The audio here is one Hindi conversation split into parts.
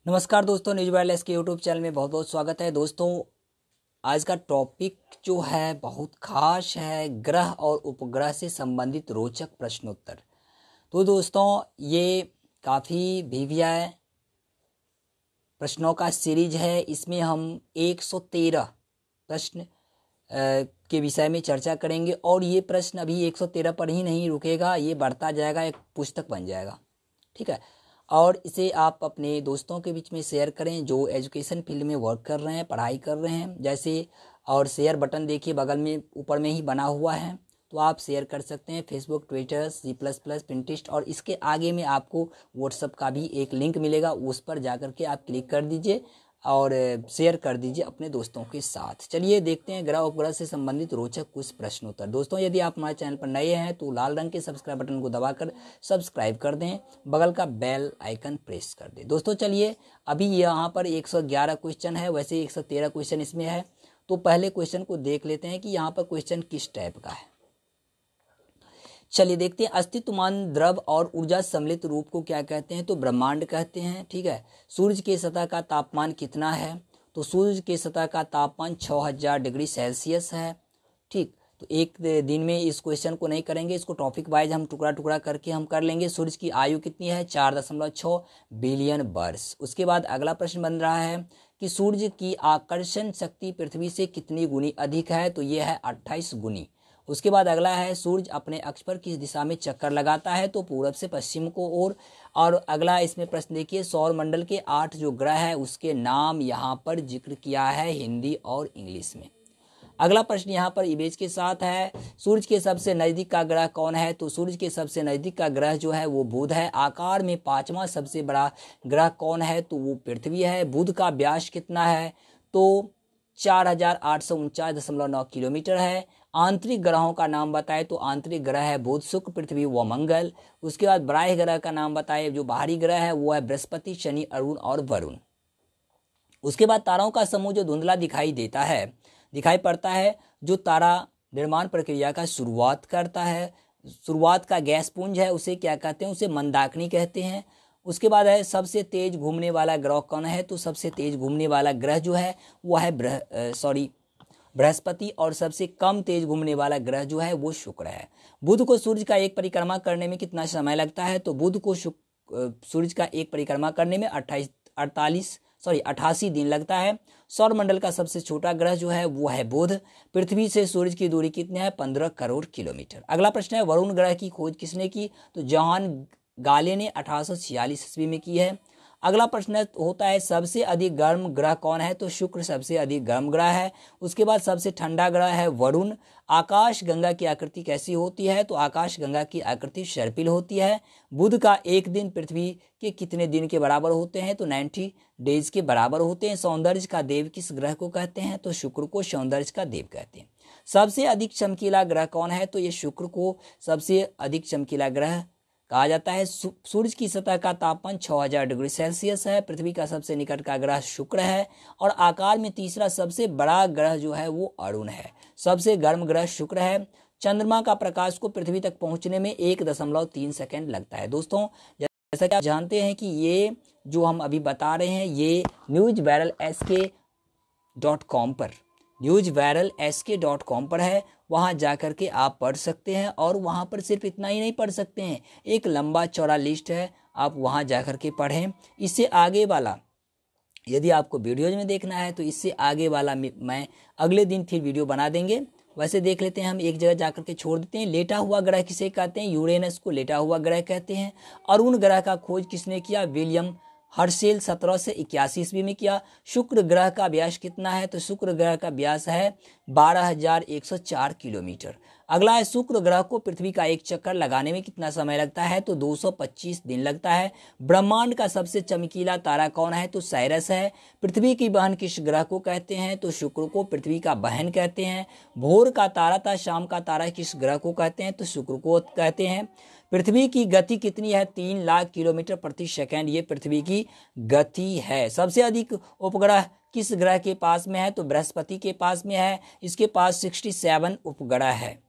नमस्कार दोस्तों, न्यूज वायरलेस के यूट्यूब चैनल में बहुत बहुत स्वागत है। दोस्तों, आज का टॉपिक जो है बहुत खास है, ग्रह और उपग्रह से संबंधित रोचक प्रश्नोत्तर। तो दोस्तों, ये काफ़ी वीवीआई प्रश्नों का सीरीज है। इसमें हम 113 प्रश्न के विषय में चर्चा करेंगे और ये प्रश्न अभी 113 पर ही नहीं रुकेगा, ये बढ़ता जाएगा, एक पुस्तक बन जाएगा। ठीक है, और इसे आप अपने दोस्तों के बीच में शेयर करें जो एजुकेशन फील्ड में वर्क कर रहे हैं, पढ़ाई कर रहे हैं जैसे। और शेयर बटन देखिए बगल में ऊपर में ही बना हुआ है, तो आप शेयर कर सकते हैं फेसबुक, ट्विटर, C++, पिंटरेस्ट, और इसके आगे में आपको व्हाट्सएप का भी एक लिंक मिलेगा, उस पर जाकर के आप क्लिक कर दीजिए और शेयर कर दीजिए अपने दोस्तों के साथ। चलिए देखते हैं ग्रह उपग्रह से संबंधित रोचक कुछ प्रश्नोत्तर। दोस्तों, यदि आप हमारे चैनल पर नए हैं तो लाल रंग के सब्सक्राइब बटन को दबाकर सब्सक्राइब कर दें, बगल का बेल आइकन प्रेस कर दें। दोस्तों चलिए, अभी यहाँ पर 111 क्वेश्चन है, वैसे 113 क्वेश्चन इसमें है। तो पहले क्वेश्चन को देख लेते हैं कि यहाँ पर क्वेश्चन किस टाइप का है। चलिए देखते हैं। अस्तित्वमान द्रव और ऊर्जा सम्मिलित रूप को क्या कहते हैं? तो ब्रह्मांड कहते हैं। ठीक है। सूर्य के सतह का तापमान कितना है? तो सूर्य के सतह का तापमान 6000 डिग्री सेल्सियस है। ठीक, तो एक दिन में इस क्वेश्चन को नहीं करेंगे, इसको टॉपिक वाइज हम टुकड़ा टुकड़ा करके हम कर लेंगे। सूर्य की आयु कितनी है? 4.6 बिलियन वर्ष। उसके बाद अगला प्रश्न बन रहा है कि सूर्य की आकर्षण शक्ति पृथ्वी से कितनी गुनी अधिक है? तो ये है 28 गुनी। उसके बाद अगला है सूर्य अपने अक्ष पर किस दिशा में चक्कर लगाता है? तो पूरब से पश्चिम को ओर। और अगला इसमें प्रश्न देखिए, सौर मंडल के 8 जो ग्रह है उसके नाम यहाँ पर जिक्र किया है हिंदी और इंग्लिश में। अगला प्रश्न यहाँ पर इमेज के साथ है, सूर्य के सबसे नजदीक का ग्रह कौन है? तो सूर्य के सबसे नजदीक का ग्रह जो है वो बुध है। आकार में 5वां सबसे बड़ा ग्रह कौन है? तो वो पृथ्वी है। बुध का व्यास कितना है? तो 4849.9 किलोमीटर है। आंतरिक ग्रहों का नाम बताए तो आंतरिक ग्रह है बुध, शुक्र, पृथ्वी व मंगल। उसके बाद बाह्य ग्रह का नाम बताए, जो बाहरी ग्रह है वो है बृहस्पति, शनि, अरुण और वरुण। उसके बाद तारों का समूह जो धुंधला दिखाई पड़ता है, जो तारा निर्माण प्रक्रिया का शुरुआत करता है, शुरुआत का गैस पुंज है, उसे क्या कहते हैं? उसे मंदाकिनी कहते हैं। उसके बाद है सबसे तेज घूमने वाला ग्रह कौन है? तो सबसे तेज घूमने वाला ग्रह जो है वो है बृहस्पति, और सबसे कम तेज घूमने वाला ग्रह जो है वो शुक्र है। बुध को सूर्य का एक परिक्रमा करने में कितना समय लगता है? तो बुध को सूर्य का एक परिक्रमा करने में 88 दिन लगता है। सौर मंडल का सबसे छोटा ग्रह जो है वो है बुध। पृथ्वी से सूर्य की दूरी कितनी है? 15 करोड़ किलोमीटर। अगला प्रश्न है, वरुण ग्रह की खोज किसने की? तो जॉन गाले ने 1846 ईस्वी में की है। अगला प्रश्न होता है, सबसे अधिक गर्म ग्रह कौन है? तो शुक्र सबसे अधिक गर्म ग्रह है। उसके बाद सबसे ठंडा ग्रह है वरुण। आकाश गंगा की आकृति कैसी होती है? तो आकाश गंगा की आकृति सर्पिल होती है। बुध का एक दिन पृथ्वी के कितने दिन के बराबर होते हैं? तो 90 डेज के बराबर होते हैं। सौंदर्य का देव किस ग्रह को कहते हैं? तो शुक्र को सौंदर्य का देव कहते हैं। सबसे अधिक चमकीला ग्रह कौन है? तो ये शुक्र को सबसे अधिक चमकीला ग्रह कहा जाता है। सूर्य की सतह का तापमान 6000 डिग्री सेल्सियस है। पृथ्वी का सबसे निकट का ग्रह शुक्र है, और आकार में तीसरा सबसे बड़ा ग्रह जो है वो अरुण है। सबसे गर्म ग्रह शुक्र है। चंद्रमा का प्रकाश को पृथ्वी तक पहुंचने में 1.3 सेकेंड लगता है। दोस्तों, जैसा कि आप जानते हैं कि ये जो हम अभी बता रहे हैं ये newsviralsk.com पर है। वहाँ जाकर के आप पढ़ सकते हैं, और वहाँ पर सिर्फ इतना ही नहीं पढ़ सकते हैं, एक लंबा चौड़ा लिस्ट है, आप वहाँ जाकर के पढ़ें। इससे आगे वाला यदि आपको वीडियोज में देखना है तो इससे आगे वाला मैं अगले दिन फिर वीडियो बना देंगे। वैसे देख लेते हैं, हम एक जगह जाकर के छोड़ देते हैं। लेटा हुआ ग्रह किसे कहते हैं? यूरेनस को लेटा हुआ ग्रह कहते हैं। अरुण ग्रह का खोज किसने किया? विलियम हर्शेल 1781 ईस्वी में किया। शुक्र ग्रह का व्यास कितना है? तो शुक्र ग्रह का व्यास है 12104 किलोमीटर। अगला है, शुक्र ग्रह को पृथ्वी का एक चक्कर लगाने में कितना समय लगता है? तो 225 दिन लगता है। ब्रह्मांड का सबसे चमकीला तारा कौन है? तो साइरस है। पृथ्वी की बहन किस ग्रह को कहते हैं? तो शुक्र को पृथ्वी का बहन कहते हैं। भोर का तारा था शाम का तारा किस ग्रह को कहते हैं? तो शुक्र को कहते हैं। पृथ्वी की गति कितनी है? 3 लाख किलोमीटर प्रति सेकंड ये पृथ्वी की गति है। सबसे अधिक उपग्रह किस ग्रह के पास में है? तो बृहस्पति के पास में है। इसके पास 67 उपग्रह है।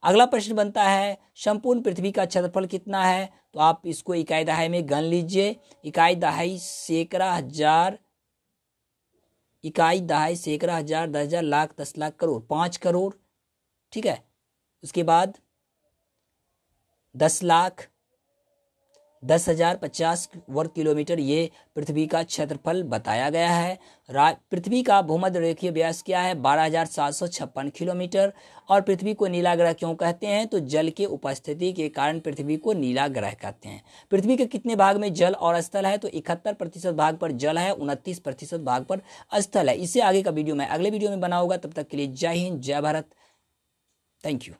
अगला प्रश्न बनता है संपूर्ण पृथ्वी का क्षेत्रफल कितना है। तो आप इसको इकाई दहाई में गण लीजिए। इकाई दहाई सैकड़ा हजार, इकाई दहाई सैकड़ा हजार, 10,000, लाख, 10 लाख, करोड़, 5 करोड़। ठीक है, उसके बाद 10 लाख, 10,000, 50 वर्ग किलोमीटर, ये पृथ्वी का क्षेत्रफल बताया गया है। पृथ्वी का भूमध्य रेखीय व्यास क्या है? 12,756 किलोमीटर। और पृथ्वी को नीला ग्रह क्यों कहते हैं? तो जल के उपस्थिति के कारण पृथ्वी को नीला ग्रह कहते हैं। पृथ्वी के कितने भाग में जल और स्थल है? तो 71% भाग पर जल है, 29% भाग पर स्थल है। इससे आगे का वीडियो मैं अगले वीडियो में बनाऊंगा। तब तक के लिए जय हिंद, जय भारत, थैंक यू।